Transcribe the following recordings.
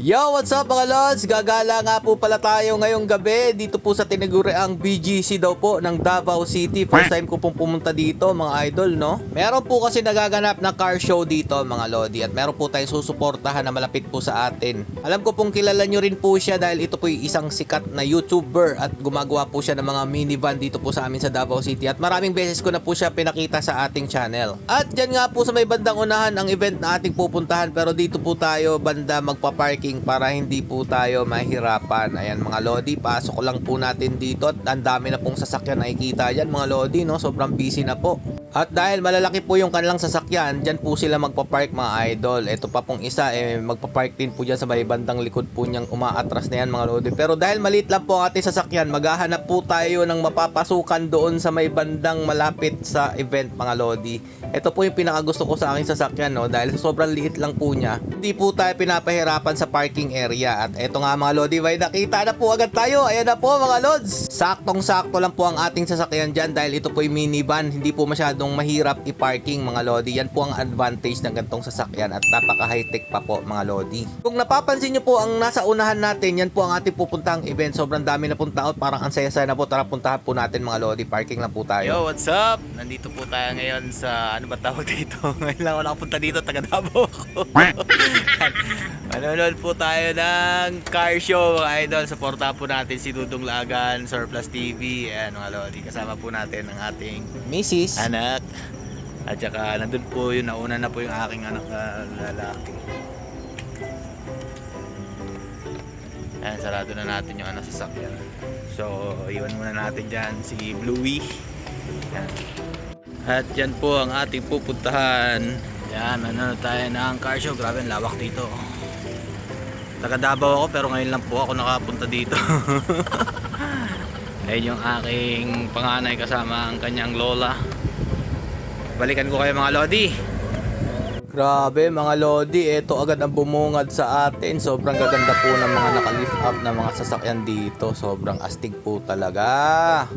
Yo, what's up mga lods? Gagala nga po pala tayo ngayong gabi dito po sa tinaguriang BGC daw po ng Davao City. First time ko pong pumunta dito mga idol, no? Meron po kasi nagaganap na car show dito mga lodi at meron po tayong susuportahan na malapit po sa atin. Alam ko pong kilala nyo rin po siya dahil ito po yung isang sikat na YouTuber at gumagawa po siya ng mga minivan dito po sa amin sa Davao City at maraming beses ko na po siya pinakita sa ating channel. At dyan nga po sa may bandang unahan ang event na ating pupuntahan pero dito po tayo banda magpa-parking para hindi po tayo mahirapan. Ayan mga lodi, pasok lang po natin dito at ang dami na pong sasakyan nakikita dyan mga lodi, no? Sobrang busy na po. At dahil malalaki po yung kanilang sasakyan, dyan po sila magpa-park mga idol. Ito pa pong isa, magpa-park din po dyan sa may bandang likod po niyang umaatras na yan mga lodi. Pero dahil maliit lang po ang ating sasakyan, maghahanap po tayo ng mapapasukan doon sa may bandang malapit sa event mga lodi. Ito po yung pinakagusto ko sa aking sasakyan, no? Dahil sobrang liit lang po niya, hindi po tayo pinapahirapan sa parking area. At eto nga mga lodi, may nakita na po agad tayo. Ayan na po mga lods. Saktong-sakto lang po ang ating sasakyan dyan dahil ito po yung minivan. Hindi po masyadong mahirap i-parking mga lodi. Yan po ang advantage ng gantong sasakyan at napaka high-tech pa po mga lodi. Kung napapansin nyo po ang nasa unahan natin, yan po ang ating pupuntang event. Sobrang dami na pong tao, parang ang saya-saya na po. Tara puntahan po natin mga lodi. Parking lang po tayo. Yo, what's up? Nandito po tayo ngayon sa ano ba tawag dito? Ngayon lang ako nakapunta dito, taga Davao ako. Manonood po tayo ng car show mga idol. Supportahan po natin si Dudong Lagan, Surplus TV. Ayan mga lodi, kasama po natin ang ating Mrs. anak. At saka nandun po yung nauna na po yung aking anak na lalaki. Ayan, sarado na natin yung ano sasakyan. So, iwan muna natin dyan si Bluey. Ayan. At yan po ang ating pupuntahan. Yan, ano tayo ng car show. Grabe, ang lawak dito. Taga Davao ako pero ngayon lang po ako nakapunta dito. Ayun yung aking panganay kasama ang kanyang lola. Balikan ko kayo mga lodi. Grabe mga lodi, ito agad ang bumungad sa atin. Sobrang gaganda po ng mga naka-lift up na mga sasakyan dito. Sobrang astig po talaga.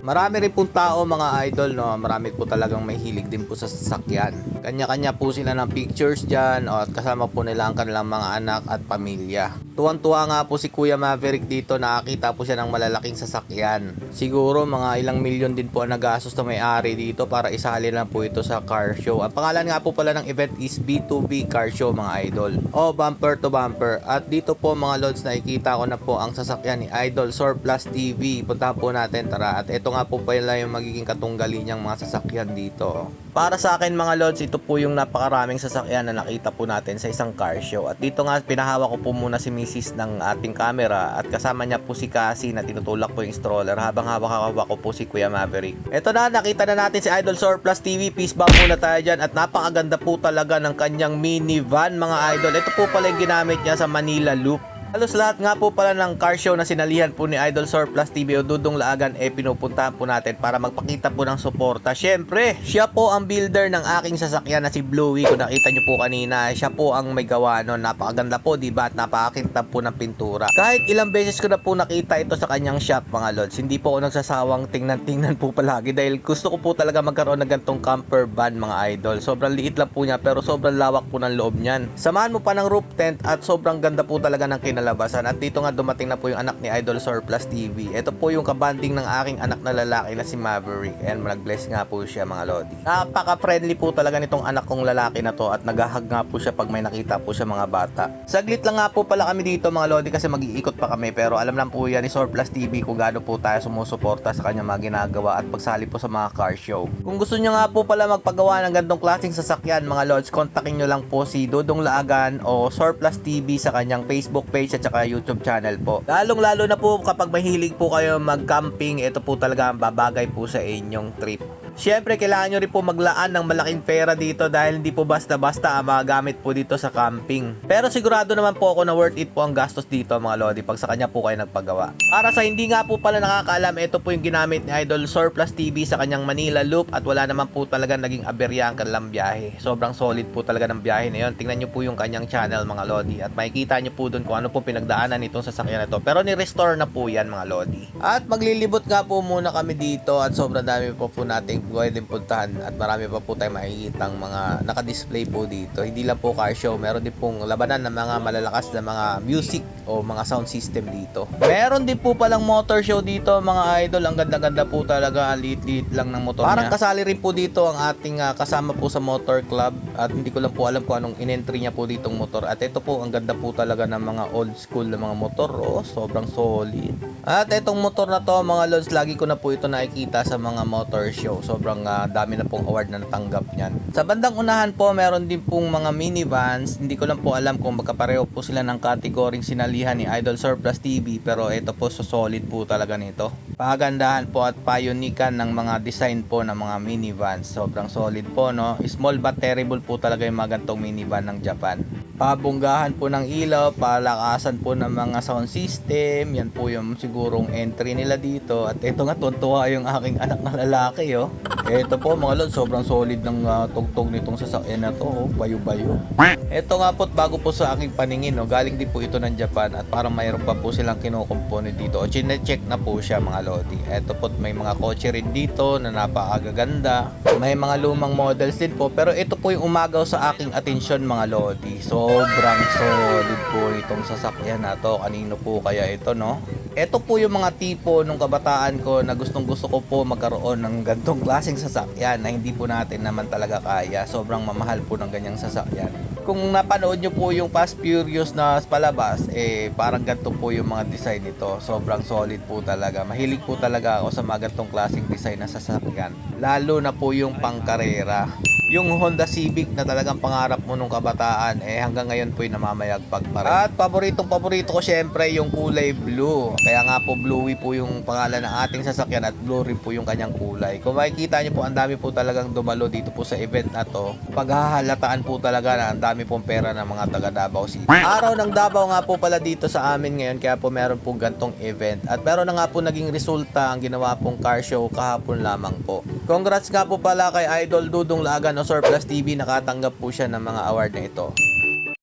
Marami rin pong tao mga idol, no? Marami po talagang may hilig din po sa sasakyan. Kanya-kanya po sila ng pictures dyan at kasama po nila ang kanilang mga anak at pamilya. Tuwang-tuwa nga po si Kuya Maverick dito, nakakita po siya ng malalaking sasakyan. Siguro mga ilang milyon din po ang nagastos na may-ari dito para isali na po ito sa car show. Ang pangalan nga po pala ng event is B2B Car Show mga idol. O bumper to bumper. At dito po mga lods, nakikita ko na po ang sasakyan ni Idol Surplus TV. Puntahan po natin, tara. At ito nga po pala yung magiging katunggali niyang mga sasakyan dito. Para sa akin mga lods, ito po yung napakaraming sasakyan na nakita po natin sa isang car show. At dito nga pinahawak ko po muna si Mrs. ng ating camera at kasama niya po si Cassie na tinutulak po yung stroller habang hawak ko po si Kuya Maverick. Ito na, nakita na natin si Idol Surplus TV. Peace bump muna tayo dyan at napakaganda po talaga ng kanyang minivan mga idol. Ito po pala yung ginamit niya sa Manila Loop. Halos lahat nga po pala ng car show na sinalihan po ni Idol Surplus TV o Dudong Laagan pinupuntahan po natin para magpakita po ng suporta. Syempre, siya po ang builder ng aking sasakyan na si Bluey. Kung nakita nyo po kanina, siya po ang may gawa nun. Napakaganda po, diba? At napakakintab po ng pintura. Kahit ilang beses ko na po nakita ito sa kanyang shop mga lods, hindi po ako nagsasawang tingnan-tingnan po palagi dahil gusto ko po talaga magkaroon ng gantong camper van mga idol. Sobrang liit lang po niya pero sobrang lawak po ng loob niyan. Samahan mo pa ng roof tent at sobrang ganda po talaga ng kinalabasan. At dito nga dumating na po yung anak ni Idol Surplus TV. Ito po yung kabanding ng aking anak na lalaki na si Maverick. And nag-bless nga po siya mga lodi. Napaka-friendly po talaga nitong anak kong lalaki na to at naghahag nga po siya pag may nakita po siya mga bata. Saglit lang nga po pala kami dito mga lodi kasi mag-iikot pa kami pero alam lang po yan ni Surplus TV kung gaano po tayo sumusuporta sa kanyang mga ginagawa at pagsali po sa mga car show. Kung gusto nyo nga po pala magpagawa ng gantong klaseng sasakyan mga lods, kontakin nyo lang po si Dudong Laagan o Surplus TV sa kanyang Facebook page at saka YouTube channel po. Lalong-lalo na po kapag mahilig po kayo mag-camping, ito po talaga ang babagay po sa inyong trip. Siyempre, kailangan nyo rin po maglaan ng malaking pera dito dahil hindi po basta-basta ang magamit po dito sa camping. Pero sigurado naman po ako na worth it po ang gastos dito mga lodi pag sa kanya po kayo nagpagawa. Para sa hindi nga po pala nakakaalam, ito po yung ginamit ni Idol Surplus TV sa kanyang Manila Loop at wala naman po talaga naging aberya ang kanilang biyahe. Sobrang solid po talaga ng biyahe na yun. Tingnan nyo po yung kanyang channel mga lodi at makikita nyo po dun kung ano po pinagdaanan nitong sasakyan na ito. Pero ni-restore na po yan mga lodi. At maglilibot nga po muna kami dito at sobrang dami po nating pwedeng puntahan at marami pa po tayong makikitang mga naka-display po dito. Hindi lang po car show, meron din pong labanan ng mga malalakas na mga music o mga sound system dito. Meron din po palang motor show dito mga idol. Ang ganda-ganda po talaga, ang liit-liit lang ng motor parang niya. Kasali rin po dito ang ating kasama po sa motor club at hindi ko lang po alam kung anong in-entry niya po ditong motor. At ito po, ang ganda po talaga ng mga old school na mga motor. Oh, sobrang solid. At itong motor na to mga lods, lagi ko na po ito nakikita sa mga motor show. Sobrang dami na pong award na natanggap niyan. Sa bandang unahan po, meron din pong mga minivans. Hindi ko lang po alam kung magkapareho po sila ng kategoring sinalihan ni Idol Surplus TV, pero ito po so solid po talaga nito. Pagandahan po at payunikan ng mga design po ng mga minivans. Sobrang solid po, no? Small but terrible po talaga yung mga gantong minivan ng Japan. Pabunggahan po ng ilaw, palakasan po ng mga sound system. Yan po yung sigurong entry nila dito. At ito nga, tuntua yung aking anak na lalaki, oh. Ito po mga lord, sobrang solid ng tugtog nitong sasakyan na to, oh. Bayo-bayo. Ito nga po, bago po sa aking paningin, oh. Galing din po ito ng Japan at parang mayroon pa po silang kinukumpone dito. O chine-check na po siya mga lodi. Ito po, may mga kotse rin dito na napakagaganda. May mga lumang models din po. Pero ito po yung umagaw sa aking atensyon mga lodi. Sobrang solid po itong sasakyan na to. Kanino po kaya ito, no? Ito po yung mga tipo nung kabataan ko na gustong gusto ko po magkaroon ng gantong klaseng sasakyan na hindi po natin naman talaga kaya. Sobrang mamahal po ng ganyang sasakyan. Kung napanood nyo po yung Fast Furious na palabas, parang ganito po yung mga design nito. Sobrang solid po talaga. Mahilig po talaga ako sa mga gantong klaseng design na sasakyan. Lalo na po yung pangkarera. Yung Honda Civic na talagang pangarap mo nung kabataan, hanggang ngayon po yung namamayagpag pa rin. At paborito ko syempre yung kulay blue. Kaya nga po Bluey po yung pangalan ng ating sasakyan at blue rin po yung kanyang kulay. Kung makikita nyo po, ang dami po talagang dumalo dito po sa event na to. Paghahalataan po talaga na ang dami pong pera ng mga taga Davao City. Araw ng Davao nga po pala dito sa amin ngayon, kaya po meron po gantong event. At meron na nga po naging resulta ang ginawa pong car show kahapon lamang po. Congrats nga po pala kay Idol Dudong Lagan o Surplus TV, nakatanggap po siya ng mga award na ito.